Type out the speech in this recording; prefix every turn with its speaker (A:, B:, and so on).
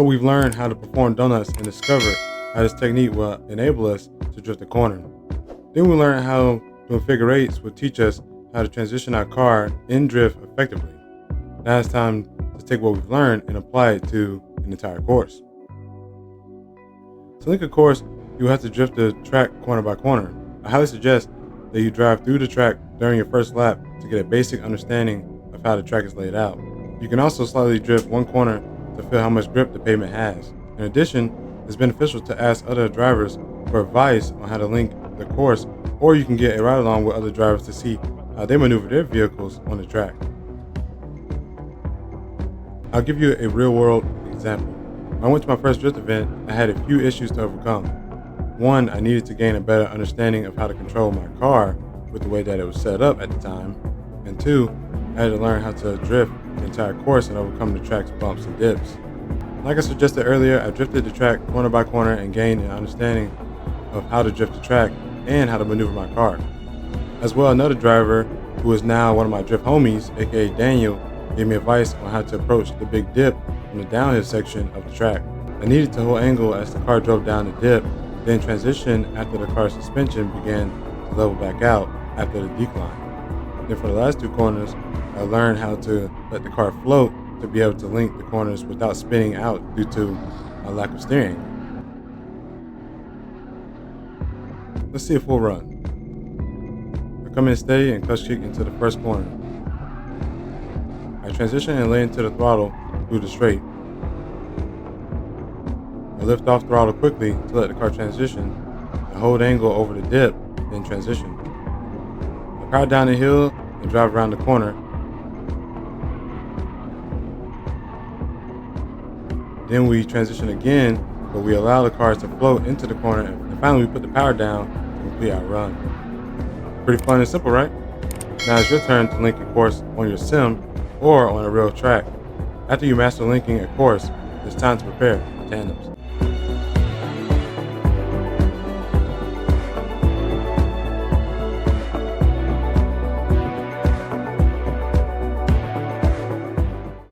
A: So we've learned how to perform donuts and discovered how this technique will enable us to drift a corner. Then we learned how doing figure eights would teach us how to transition our car in drift effectively. Now it's time to take what we've learned and apply it to an entire course. To link a course, you will have to drift the track corner by corner. I highly suggest that you drive through the track during your first lap to get a basic understanding of how the track is laid out. You can also slightly drift one corner to feel how much grip the pavement has. In addition, it's beneficial to ask other drivers for advice on how to link the course, or you can get a ride along with other drivers to see how they maneuver their vehicles on the track. I'll give you a real world example. When I went to my first drift event, I had a few issues to overcome. One, I needed to gain a better understanding of how to control my car with the way that it was set up at the time. And two, I had to learn how to drift the entire course and overcome the track's bumps and dips. Like I suggested earlier, I drifted the track corner by corner and gained an understanding of how to drift the track and how to maneuver my car. As well, another driver, who is now one of my drift homies, aka Daniel, gave me advice on how to approach the big dip from the downhill section of the track. I needed to hold angle as the car drove down the dip, then transition after the car's suspension began to level back out after the decline. Then for the last two corners, I learned how to let the car float to be able to link the corners without spinning out due to a lack of steering. Let's see a full run. I come in steady and clutch kick into the first corner. I transition and lay into the throttle through the straight. I lift off throttle quickly to let the car transition and hold angle over the dip, then transition. I power down the hill and drive around the corner. Then we transition again, but we allow the cars to float into the corner, and finally we put the power down to complete our run. Pretty fun and simple, right? Now it's your turn to link a course on your sim or on a real track. After you master linking a course, it's time to prepare for tandems.